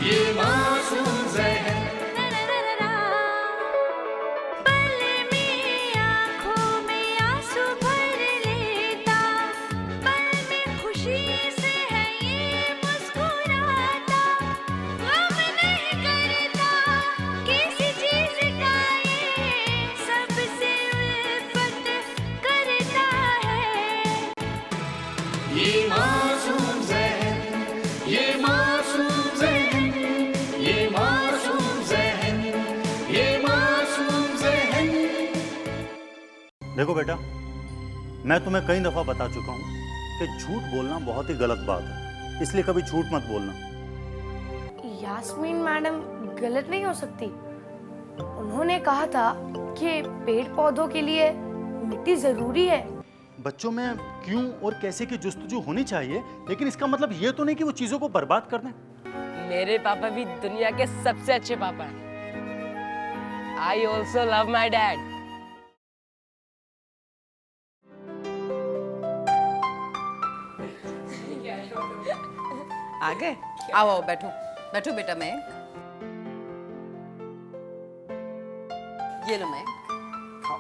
ये मासूम ज़हन, पल में आँखों में आंसू भर लेता, पल में खुशी से है ये मुस्कुराता, गम नहीं करता किसी चीज़ का, ये सबसे उल्फत करता है। ये मासूम ज़हन, ये मासूम ज़हन, ये मासूम ज़हन, ये मासूम ज़हन। देखो बेटा, मैं तुम्हें कई दफ़ा बता चुका हूँ कि झूठ बोलना बहुत ही गलत बात है, इसलिए कभी झूठ मत बोलना। यास्मीन मैडम गलत नहीं हो सकती। उन्होंने कहा था कि पेड़ पौधों के लिए मिट्टी जरूरी है। बच्चों में क्यों और कैसे की जुस्तजू होनी चाहिए, लेकिन इसका मतलब ये तो नहीं कि वो चीज़ों को बर्बाद कर दें। मेरे पापा भी दुनिया के सबसे अच्छे पापा हैं। I also love my dad. आ गए? आओ आओ, बैठो बैठो बेटा। मैं ये लो, मैं खाओ।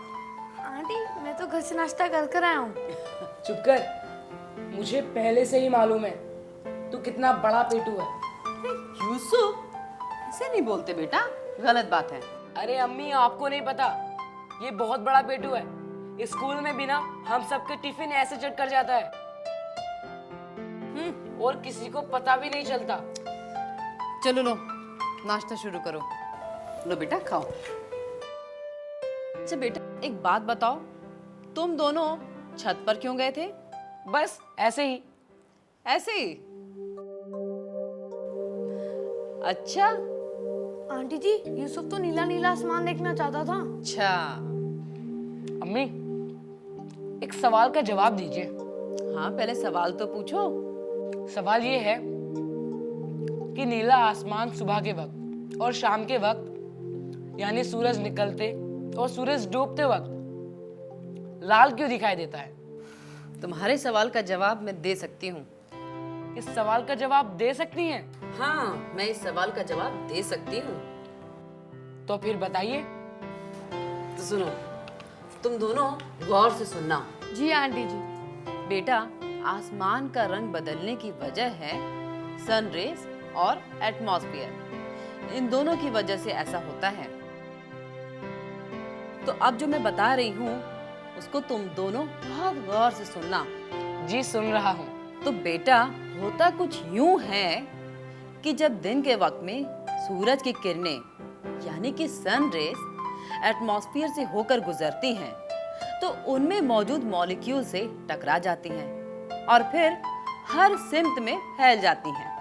आंटी, मैं तो घर से नाश्ता कर कर आया हूँ। चुप कर, मुझे पहले से ही मालूम है तू कितना बड़ा पेटू है। यूसुफ, ऐसे नहीं बोलते बेटा, गलत बात है। अरे अम्मी, आपको नहीं पता, ये बहुत बड़ा पेटू है। स्कूल में भी ना हम सबके टिफिन ऐसे चट कर जाता है और किसी को पता भी नहीं चलता। चलो लो, नाश्ता शुरू करो। लो बेटा, खाओ। अच्छा बेटा, एक बात बताओ, तुम दोनों छत पर क्यों गए थे? बस ऐसे ही। ऐसे ही? अच्छा आंटी जी, यूसुफ तो नीला नीला आसमान देखना चाहता था। अच्छा। अम्मी, एक सवाल का जवाब दीजिए। हाँ, पहले सवाल तो पूछो। सवाल ये है कि नीला आसमान सुबह के वक्त और शाम के वक्त, यानी सूरज निकलते और सूरज डूबते वक्त लाल क्यों दिखाई देता है? तुम्हारे सवाल का जवाब मैं दे सकती हूँ। इस सवाल का जवाब दे सकती हैं? हाँ, मैं इस सवाल का जवाब दे सकती हूँ। तो फिर बताइए। तो सुनो, तुम दोनों गौर से सुनना। जी आंटी जी। बेटा, आसमान का रंग बदलने की वजह है सन रेज और एटमॉस्फेयर। इन दोनों की वजह से ऐसा होता है। तो अब जो मैं बता रही हूँ उसको तुम दोनों बहुत गौर से सुनना। जी, सुन रहा हूँ। तो बेटा, होता कुछ यूं है कि जब दिन के वक्त में सूरज की किरणें यानी कि सन रेज एटमॉस्फेयर से होकर गुजरती हैं, तो उनमें मौजूद मॉलिक्यूल से टकरा जाती हैं और फिर हर सिमत में फैल जाती हैं।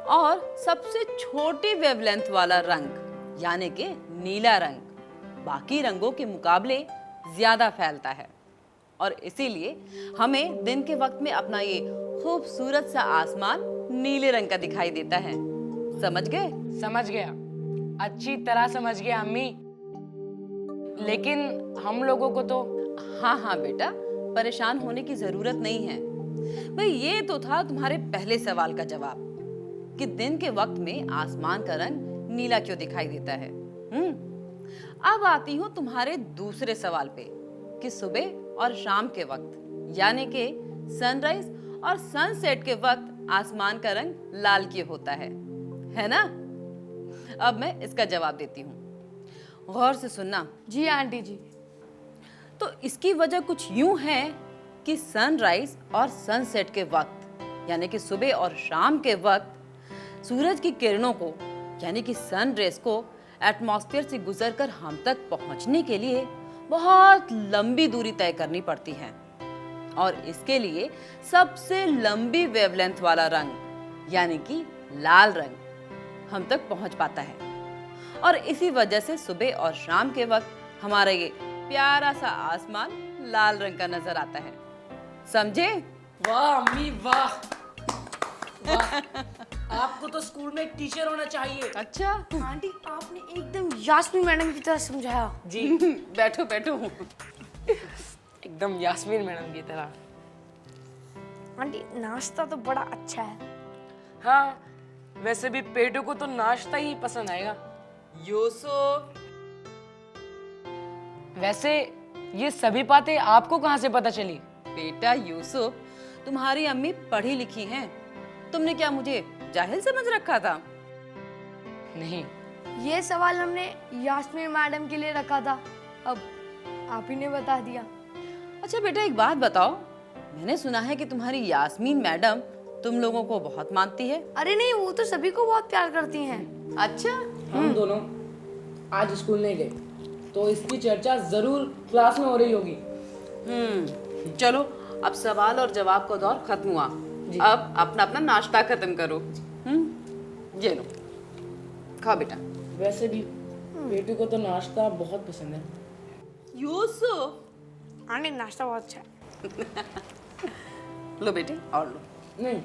और सबसे छोटी वेवलेंथ वाला रंग यानी कि नीला रंग बाकी रंगों के मुकाबले ज्यादा फैलता है और इसीलिए हमें दिन के वक्त में अपना ये खूबसूरत सा आसमान नीले रंग का दिखाई देता है। समझ गए? समझ गया, अच्छी तरह समझ गया अम्मी। लेकिन हम लोगों को तो। हाँ हाँ बेटा, परेशान होने की जरूरत नहीं है। भाई, ये तो था तुम्हारे पहले सवाल का जवाब कि दिन के वक्त में आसमान का रंग नीला क्यों दिखाई देता है। अब आती हूँ तुम्हारे दूसरे सवाल पे कि सुबह और शाम के वक्त यानी कि सनराइज और सनसेट के वक्त आसमान का रंग लाल क्यों होता है ना? अब मैं इसका जवाब देती हूँ, गौर से सुनना। जी आंटी जी। तो इसकी वजह कुछ यूं है कि सनराइज और सनसेट के वक्त यानी कि सुबह और शाम के वक्त सूरज की किरणों को यानी कि सन रेज को एटमॉस्फेयर से गुजरकर हम तक पहुंचने के लिए बहुत लंबी दूरी तय करनी पड़ती है और इसके लिए सबसे लंबी वेवलेंथ वाला रंग यानी कि लाल रंग हम तक पहुंच पाता है। और इसी वजह से सुबह और शाम के वक्त हमारा ये प्यारा सा आसमान लाल रंग का नजर आता है, समझे? वाह अम्मी वाह, वाह। आपको तो स्कूल में एक टीचर होना चाहिए। अच्छा। आंटी आपने एकदम यास्मीन मैडम की तरह समझाया। जी बैठो बैठो। एकदम यास्मीन मैडम की तरह। आंटी नाश्ता तो बड़ा अच्छा है। हाँ, वैसे भी पेटू को तो नाश्ता ही पसंद आएगा। यूसुफ, वैसे ये सभी बातें आपको कहाँ से पता चली? बेटा यूसुफ, तुम्हारी अम्मी पढ़ी लिखी हैं। तुमने क्या मुझे जाहिल समझ रखा था? नहीं, ये सवाल हमने यास्मीन मैडम के लिए रखा था, अब आप ही ने बता दिया। अच्छा बेटा, एक बात बताओ, मैंने सुना है कि तुम्हारी यास्मीन मैडम तुम लोगों को बहुत मानती है। अरे नहीं, वो तो सभी को बहुत प्यार करती हैं। अच्छा। हम दोनों आज स्कूल नहीं गए तो इसकी चर्चा जरूर क्लास में हो रही होगी। चलो, अब सवाल और जवाब का दौर खत्म हुआ। अब अपना अपना नाश्ता खत्म करो। ये लो, खाओ बेटा। वैसे भी पेटू को तो नाश्ता बहुत पसंद है। यूसुफ, आंटी नाश्ता बहुत अच्छा है। लो बेटे, और लो। नहीं,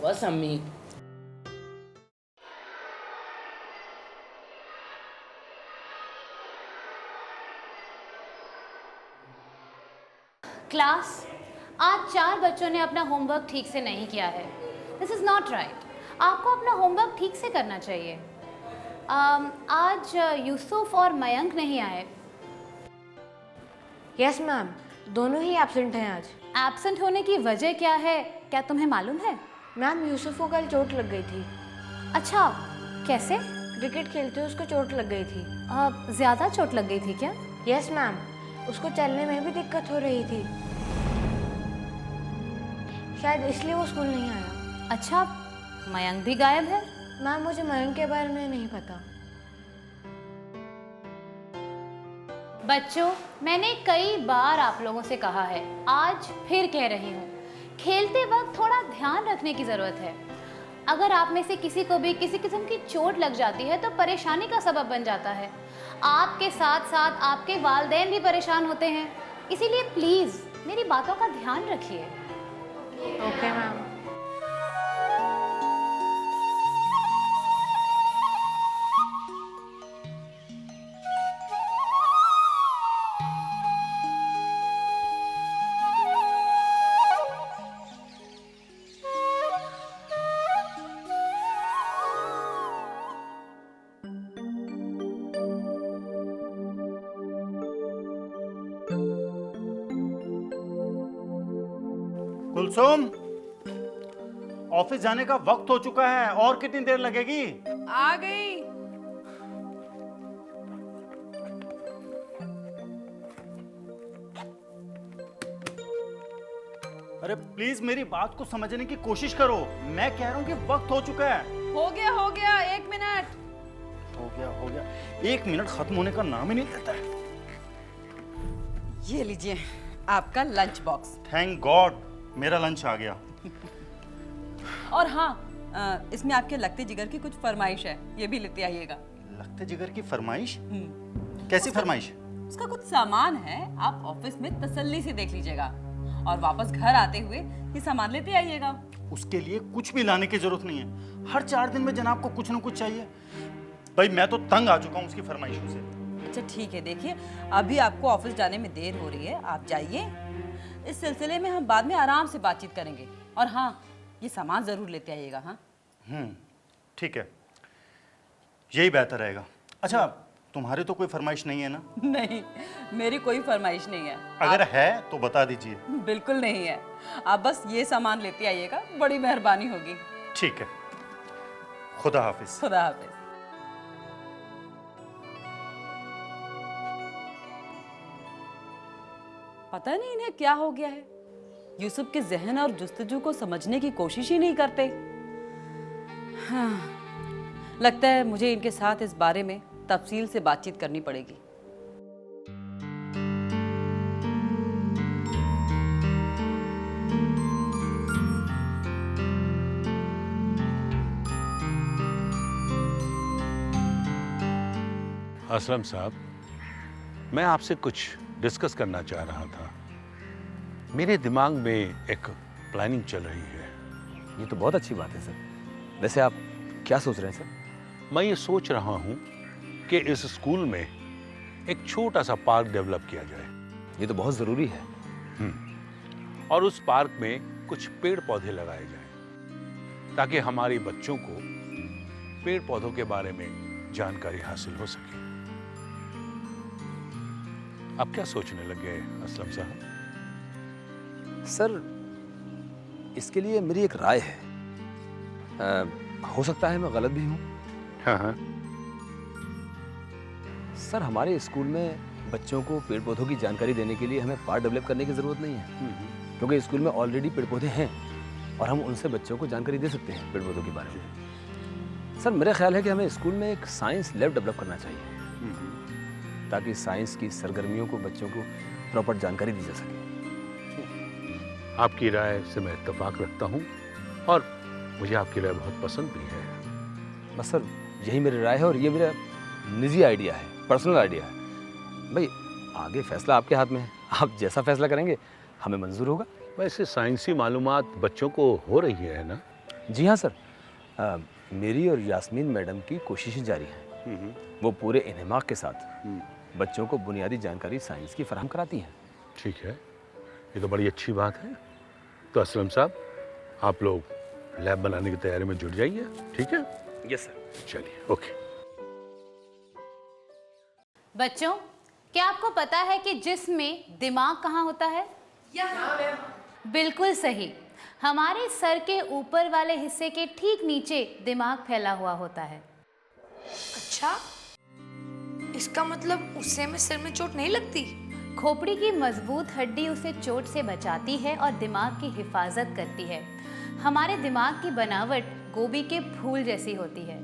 बस अम्मी। क्लास, आज 4 बच्चों ने अपना होमवर्क ठीक से नहीं किया है। This is not right. आपको अपना होमवर्क ठीक से करना चाहिए। आज यूसुफ और मयंक नहीं आए। यस मैम, दोनों ही एब्सेंट हैं आज। एब्सेंट होने की वजह क्या है, क्या तुम्हें मालूम है? मैम, यूसुफ को कल चोट लग गई थी। अच्छा, कैसे? क्रिकेट खेलते हुए उसको चोट लग गई थी। ज़्यादा चोट लग गई थी क्या? यस मैम, उसको चलने में भी दिक्कत हो रही थी, शायद इसलिए वो स्कूल नहीं आया। अच्छा, मयंक भी गायब है? मैम, मुझे मयंक के बारे में नहीं पता। बच्चों, मैंने कई बार आप लोगों से कहा है, आज फिर कह रही हूँ, खेलते वक्त थोड़ा ध्यान रखने की ज़रूरत है। अगर आप में से किसी को भी किसी किस्म की चोट लग जाती है तो परेशानी का सबब बन जाता है। आपके साथ साथ आपके वालिदैन भी परेशान होते हैं, इसीलिए प्लीज़ मेरी बातों का ध्यान रखिए। Okay ma'am. कुलसुम, ऑफिस जाने का वक्त हो चुका है, और कितनी देर लगेगी? आ गई। अरे प्लीज मेरी बात को समझने की कोशिश करो। मैं कह रहा हूं कि वक्त हो चुका है। हो गया, 1 मिनट। हो गया, 1 मिनट खत्म होने का नाम ही नहीं लेता है। ये लीजिए आपका लंच बॉक्स। थैंक गॉड, मेरा लंच आ गया। और हाँ, इसमें आपके लगते जिगर की कुछ फरमाइश है, ये भी लेते आइएगा। लगते जिगर की फरमाइश? कैसी फरमाइश? उसका कुछ सामान है, आप ऑफिस में तसल्ली से देख लीजिएगा और वापस घर आते हुए ये सामान लेते आइएगा। उसके लिए कुछ भी लाने की जरूरत नहीं है। हर 4 दिन में जनाब को कुछ ना कुछ चाहिए। भाई मैं तो तंग आ चुका हूँ उसकी फरमाइशों से। अच्छा ठीक है, देखिए अभी आपको ऑफिस जाने में देर हो रही है, आप जाइए। इस सिलसिले में हम बाद में आराम से बातचीत करेंगे। और हाँ, ये सामान जरूर लेते आइएगा। हाँ ठीक है, यही बेहतर रहेगा। अच्छा, तुम्हारी तो कोई फरमाइश नहीं है ना? नहीं, मेरी कोई फरमाइश नहीं है। अगर है तो बता दीजिए। बिल्कुल नहीं है, आप बस ये सामान लेते आइएगा, बड़ी मेहरबानी होगी। ठीक है, खुदा हाफिज। खुदा हाफिज। पता नहीं इन्हें क्या हो गया है, यूसुफ के जहन और जुस्तजू को समझने की कोशिश ही नहीं करते। हाँ, लगता है मुझे इनके साथ इस बारे में तफसील से बातचीत करनी पड़ेगी। असलम साहब, मैं आपसे कुछ डिस्कस करना चाह रहा था। मेरे दिमाग में एक प्लानिंग चल रही है। ये तो बहुत अच्छी बात है सर। वैसे आप क्या सोच रहे हैं सर? मैं ये सोच रहा हूँ कि इस स्कूल में एक छोटा सा पार्क डेवलप किया जाए। ये तो बहुत ज़रूरी है। और उस पार्क में कुछ पेड़ पौधे लगाए जाएं ताकि हमारे बच्चों को पेड़ पौधों के बारे में जानकारी हासिल हो सके। आप क्या सोचने लगे असलम साहब? सर, इसके लिए मेरी एक राय है। हो सकता है मैं गलत भी हूँ। हाँ हाँ। सर, हमारे स्कूल में बच्चों को पेड़ पौधों की जानकारी देने के लिए हमें पार्क डेवलप करने की ज़रूरत नहीं है, क्योंकि स्कूल में ऑलरेडी पेड़ पौधे हैं और हम उनसे बच्चों को जानकारी दे सकते हैं पेड़ पौधों के बारे में। सर, मेरा ख्याल है कि हमें स्कूल में एक साइंस लैब डेवलप करना चाहिए ताकि साइंस की सरगर्मियों को बच्चों को प्रॉपर जानकारी दी जा सके। आपकी राय से मैं इत्तेफाक रखता हूँ और मुझे आपकी राय बहुत पसंद भी है। बस सर, यही मेरी राय है और ये मेरा निजी आइडिया है, पर्सनल आइडिया है। भाई, आगे फैसला आपके हाथ में है। आप जैसा फैसला करेंगे हमें मंजूर होगा। वैसे साइंसी मालूमात बच्चों को हो रही है ना? जी हाँ सर, मेरी और यास्मीन मैडम की कोशिशें जारी हैं। वो पूरे इन्हिमाक के साथ बच्चों को बुनियादी जानकारी साइंस की फराहम कराती हैं। ठीक है, ये तो बड़ी अच्छी बात है। तो असलम साहब, आप लोग लैब बनाने की तैयारी में जुट जाइए। ठीक है? Yes sir. चलिए, ओके। बच्चों, क्या आपको पता है कि जिस्म में दिमाग कहाँ होता है? बिल्कुल सही। हमारे सर के ऊपर वाले हिस्से के ठीक नीचे दिमाग फैला हुआ होता है। अच्छा, इसका मतलब उससे हमें सिर में चोट नहीं लगती? खोपड़ी की मजबूत हड्डी उसे चोट से बचाती है और दिमाग की हिफाजत करती है। हमारे दिमाग की बनावट गोभी के फूल जैसी होती है।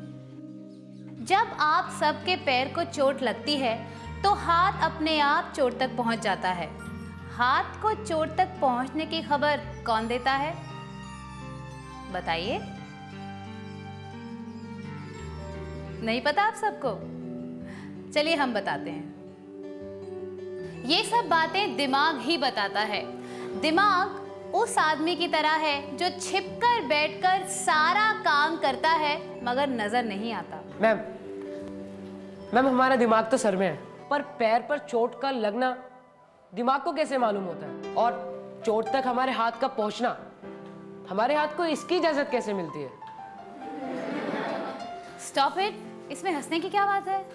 जब आप सबके पैर को चोट लगती है तो हाथ अपने आप चोट तक पहुंच जाता है। हाथ को चोट तक पहुंचने की खबर कौन देता है? बताइए। नहीं पता आप सबको? चलिए हम बताते हैं। ये सब बातें दिमाग ही बताता है। दिमाग उस आदमी की तरह है जो छिपकर बैठकर सारा काम करता है मगर नजर नहीं आता। मैम, हमारा दिमाग तो सर में है, पर पैर पर चोट का लगना दिमाग को कैसे मालूम होता है? और चोट तक हमारे हाथ का पहुंचना हमारे हाथ को इसकी इजाजत कैसे मिलती है? स्टॉप इट, इसमें हंसने की क्या बात है?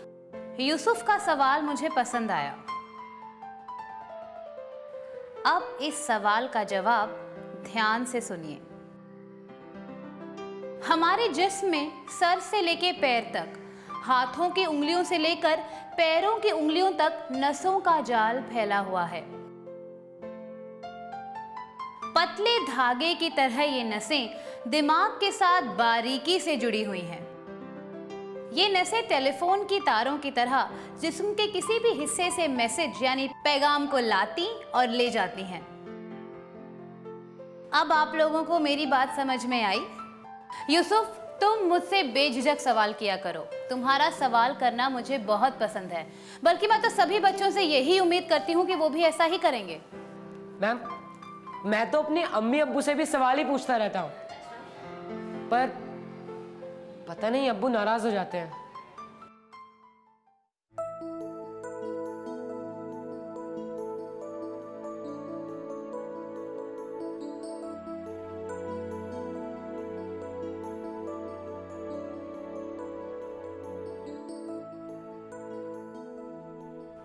यूसुफ का सवाल मुझे पसंद आया। अब इस सवाल का जवाब ध्यान से सुनिए। हमारे जिस्म में सर से लेकर पैर तक, हाथों की उंगलियों से लेकर पैरों की उंगलियों तक नसों का जाल फैला हुआ है। पतले धागे की तरह ये नसें दिमाग के साथ बारीकी से जुड़ी हुई हैं। ये नसें टेलीफोन की तारों की तरह जिस्म के किसी भी हिस्से से मैसेज यानी पैगाम को लाती और ले जाती हैं। अब आप लोगों को मेरी बात समझ में आई? यूसुफ, तुम मुझसे बेझिझक सवाल किया करो। तुम्हारा सवाल करना मुझे बहुत पसंद है, बल्कि मैं तो सभी बच्चों से यही उम्मीद करती हूँ कि वो भी ऐसा ही करेंगे। मैम, मैं तो अपने अम्मी अब्बू से भी सवाल ही पूछता रहता हूँ, पर पता नहीं अब्बू नाराज हो जाते हैं।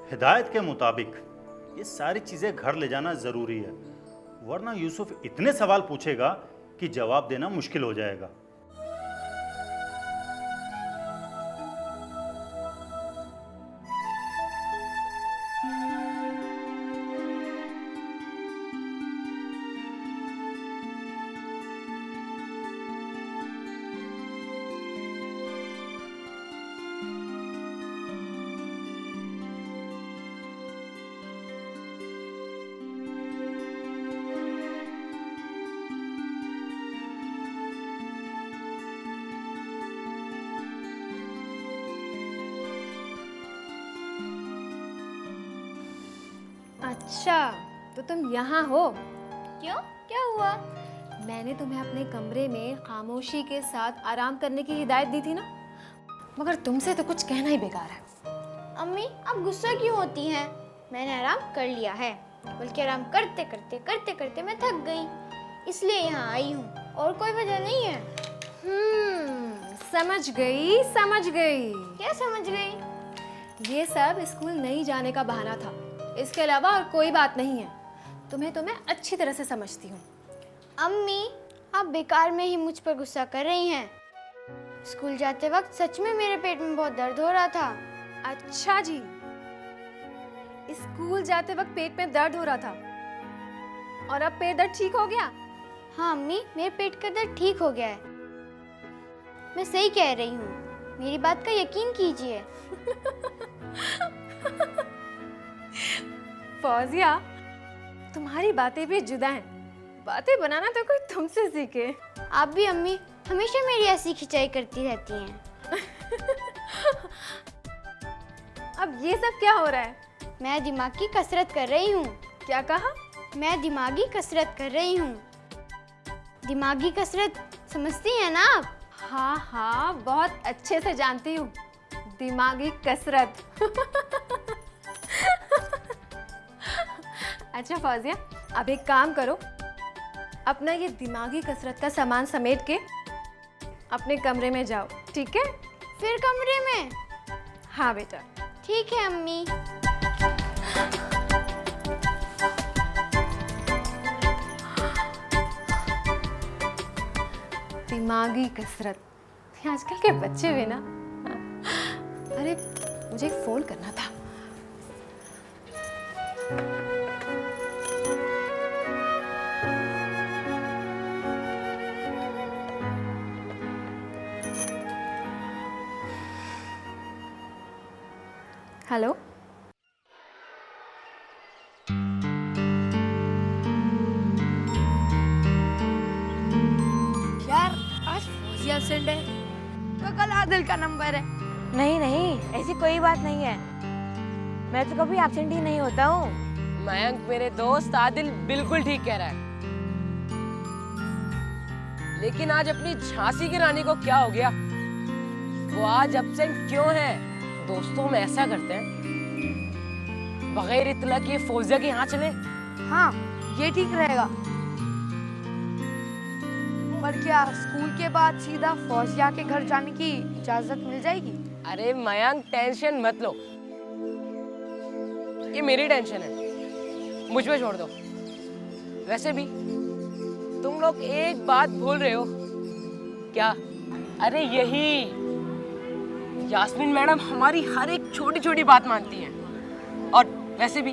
हिदायत के मुताबिक ये सारी चीजें घर ले जाना जरूरी है, वरना यूसुफ इतने सवाल पूछेगा कि जवाब देना मुश्किल हो जाएगा। अच्छा, तो तुम यहाँ हो। क्यों, क्या हुआ? मैंने तुम्हें अपने कमरे में खामोशी के साथ आराम करने की हिदायत दी थी ना, मगर तुमसे तो कुछ कहना ही बेकार है। अम्मी आप गुस्सा क्यों होती हैं? मैंने आराम कर लिया है, बल्कि आराम करते करते मैं थक गई, इसलिए यहाँ आई हूँ, और कोई वजह नहीं है। समझ गई। क्या समझ गई? ये सब स्कूल नहीं जाने का बहाना था, इसके अलावा और कोई बात नहीं है। तुम्हें तो मैं अच्छी तरह से समझती हूँ। अम्मी आप बेकार में ही मुझ पर गुस्सा कर रही हैं। स्कूल जाते वक्त सच में मेरे पेट में बहुत दर्द हो रहा था। अच्छा जी, स्कूल जाते वक्त पेट में दर्द हो रहा था और अब पेट दर्द ठीक हो गया? हाँ अम्मी, मेरे पेट का दर्द ठीक हो गया है। मैं सही कह रही हूँ, मेरी बात का यकीन कीजिए। फौजिया, तुम्हारी बातें भी जुदा हैं। बातें बनाना तो कोई तुमसे सीखे। आप भी अम्मी हमेशा मेरी ऐसी खिंचाई करती रहती हैं। अब ये सब क्या हो रहा है? मैं दिमाग की कसरत कर रही हूँ। क्या कहा? मैं दिमागी कसरत कर रही हूँ। दिमागी कसरत समझती हैं ना आप? हाँ, बहुत अच्छे से जानती हूँ। दिमागी कसरत। अच्छा फौजिया, अब एक काम करो, अपना ये दिमागी कसरत का सामान समेट के अपने कमरे में जाओ, ठीक है? फिर कमरे में? हाँ बेटा। ठीक है अम्मी। दिमागी कसरत, आजकल के बच्चे भी ना। अरे मुझे एक फोन करना था। हेलो, यार आज फौजी एब्सेंट है तो कल आदिल का नंबर है। नहीं, ऐसी कोई बात नहीं है। मैं तो कभी एब्सेंट ही नहीं होता हूँ। मयंक मेरे दोस्त आदिल बिल्कुल ठीक कह रहा है। लेकिन आज अपनी झांसी की रानी को क्या हो गया? वो आज एब्सेंट क्यों है? दोस्तों हम ऐसा करते हैं, बगैर इत्तला किए फौजिया के यहाँ चले। हाँ ये ठीक रहेगा, पर क्या स्कूल के बाद सीधा फौजिया के घर जाने की इजाजत मिल जाएगी? अरे मयंक टेंशन मत लो, ये मेरी टेंशन है, मुझ पे छोड़ दो। वैसे भी तुम लोग एक बात भूल रहे हो। क्या? अरे यही यास्मीन मैडम हमारी हर एक छोटी छोटी बात मानती हैं। और वैसे भी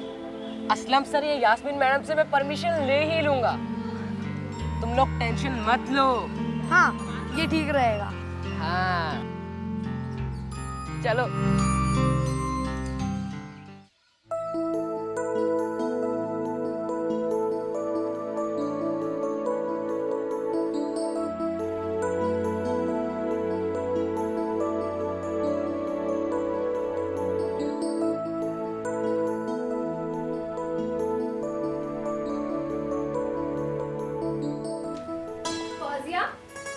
असलम सर या यास्मीन मैडम से मैं परमिशन ले ही लूंगा। तुम लोग टेंशन मत लो। हाँ ये ठीक रहेगा। हाँ चलो। फौजिया,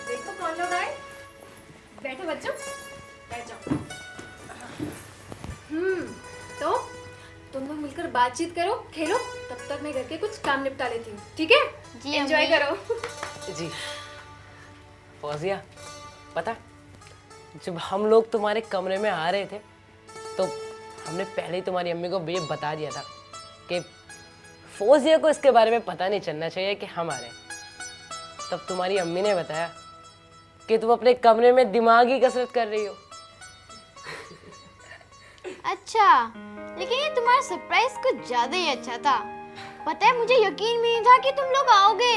देखो कौन लोग आए। बैठो बच्चों, बैठ जाओ। तो तुम लोग मिलकर बातचीत करो, खेलो, तब तक मैं घर के कुछ काम निपटा लेती हूँ, ठीक है? जी एंजॉय अम्मी। करो। जी फौजिया, पता जब हम लोग तुम्हारे कमरे में आ रहे थे तो हमने पहले ही तुम्हारी अम्मी को ये बता दिया था कि फौजिया को इसके बारे में पता नहीं चलना चाहिए कि हम आ रहे हैं। तब तुम्हारी अम्मी ने बताया कि तुम अपने कमरे में दिमागी कसरत कर रही हो। अच्छा, लेकिन ये तुम्हारा सरप्राइज कुछ ज्यादा ही अच्छा था। पता है मुझे यकीन भी नहीं था कि तुम लोग आओगे।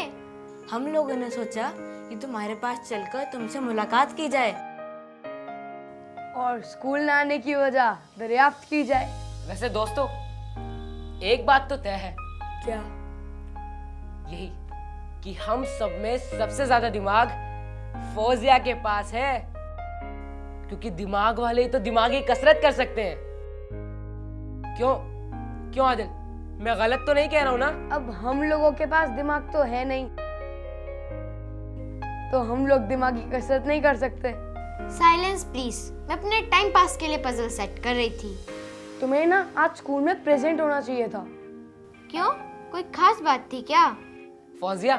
हम लोगों ने सोचा कि तुम्हारे पास चलकर तुमसे मुलाकात की जाए और स्कूल न आने की वजह दरियाफ्त की जाए। वैसे दोस्तों एक बात तो तय है। क्या? यही कि हम सब में सबसे ज्यादा दिमाग फौजिया के पास है, क्योंकि दिमाग वाले ही तो दिमागी कसरत कर सकते हैं। क्यों आदिल, मैं गलत तो नहीं कह रहा हूँ ना? अब हम लोगों के पास दिमाग तो है नहीं, तो हम लोग दिमागी कसरत नहीं कर सकते। साइलेंस प्लीज, मैं अपने टाइम पास के लिए पजल सेट कर रही थी। तुम्हें ना आज स्कूल में प्रेजेंट होना चाहिए था। क्यों, कोई खास बात थी क्या? फौजिया,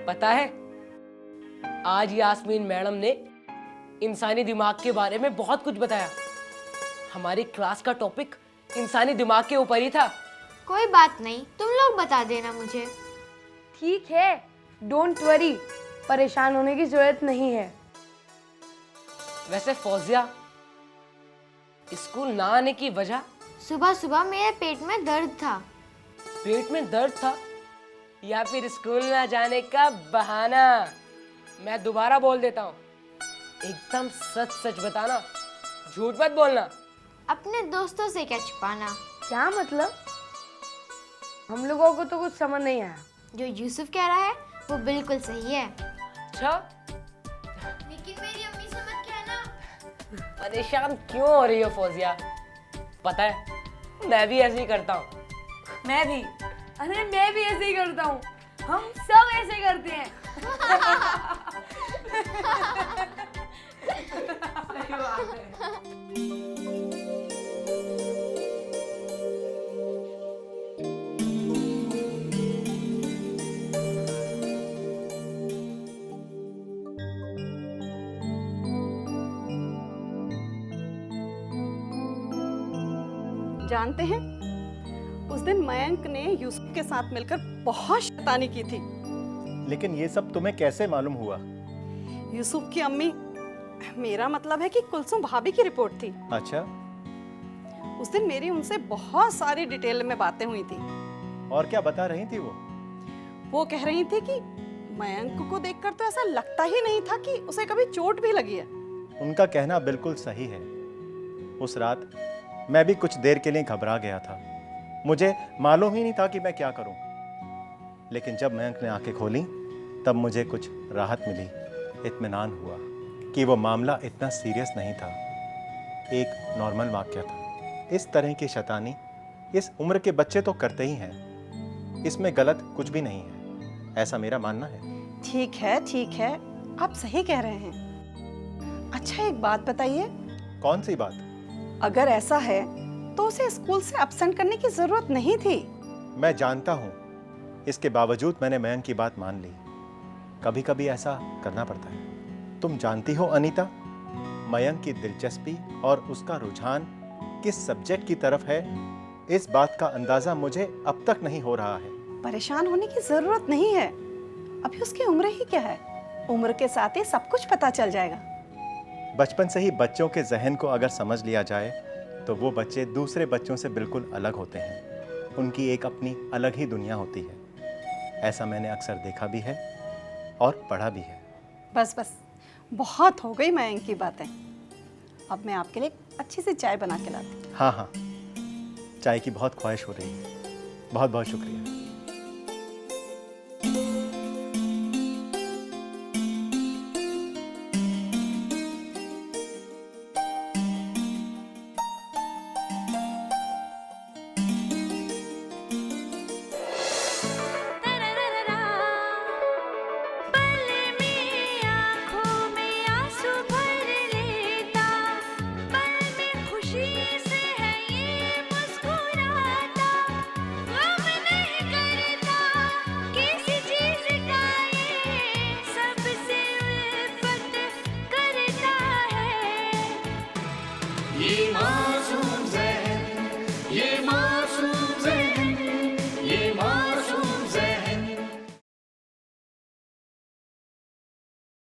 पता है आज यास्मीन मैडम ने इंसानी दिमाग के बारे में बहुत कुछ बताया। हमारी क्लास का टॉपिक इंसानी दिमाग के ऊपर ही था। कोई बात नहीं, तुम लोग बता देना मुझे। ठीक है, डोंट वरी, परेशान होने की जरूरत नहीं है। वैसे फौजिया, स्कूल ना आने की वजह? सुबह सुबह मेरे पेट में दर्द था। पेट में दर्द था या फिर स्कूल ना जाने का बहाना? मैं दोबारा बोल देता हूँ, एकदम सच सच बताना, झूठ मत बोलना। अपने दोस्तों से क्या छुपाना। क्या मतलब? हम लोगों को तो कुछ समझ नहीं आया। जो यूसुफ कह रहा है वो बिल्कुल सही है। अच्छा, लेकिन मेरी अम्मी समझ के है ना। परेशान क्यों हो रही हो फौजिया? पता है मैं भी ऐसे ही करता हूँ। मैं भी, अरे मैं भी ऐसे ही करता हूँ। हम सब ऐसे करते हैं। जानते हैं, उस दिन मयंक ने यूसुफ के साथ मिलकर बहुत शैतानी की थी। लेकिन ये सब तुम्हें कैसे मालूम हुआ? यूसुफ की अम्मी, मेरा मतलब है कि कुलसुम भाभी की रिपोर्ट थी। अच्छा, उस दिन मेरी उनसे बहुत सारी डिटेल में बातें हुई थी। और क्या बता रही थी वो? वो कह रही थी कि मयंक को देखकर तो ऐसा लगता ही नहीं था कि उसे कभी चोट भी लगी है। उनका कहना बिल्कुल सही है। उस रात मैं भी कुछ देर के लिए घबरा गया था। मुझे मालूम ही नहीं था कि मैं क्या करूं। लेकिन जब मयंक ने आंखें खोली तब मुझे कुछ राहत मिली, इत्मीनान हुआ कि वो मामला इतना सीरियस नहीं था, एक नॉर्मल वाकया था। इस तरह की शैतानी इस उम्र के बच्चे तो करते ही हैं, इसमें गलत कुछ भी नहीं है, ऐसा मेरा मानना है। ठीक है, आप सही कह रहे हैं। अच्छा, एक बात बताइए। कौन सी बात? अगर ऐसा है तो उसे स्कूल से एब्सेंट करने की जरूरत नहीं थी। मैं जानता हूँ, इसके बावजूद मैंने मयंक की बात मान ली। कभी कभी ऐसा करना पड़ता है। तुम जानती हो अनीता, मयंक की दिलचस्पी और उसका रुझान किस सब्जेक्ट की तरफ है, इस बात का अंदाजा मुझे अब तक नहीं हो रहा है। परेशान होने की जरूरत नहीं है, अभी उसकी उम्र ही क्या है। उम्र के साथ ही सब कुछ पता चल जाएगा। बचपन से ही बच्चों के जहन को अगर समझ लिया जाए तो वो बच्चे दूसरे बच्चों से बिल्कुल अलग होते हैं। उनकी एक अपनी अलग ही दुनिया होती है। ऐसा मैंने अक्सर देखा भी है और पढ़ा भी है। बस बहुत हो गई मयंक की बातें। अब मैं आपके लिए अच्छी सी चाय बना के लाती हूँ। हाँ, चाय की बहुत ख्वाहिश हो रही है। बहुत बहुत शुक्रिया।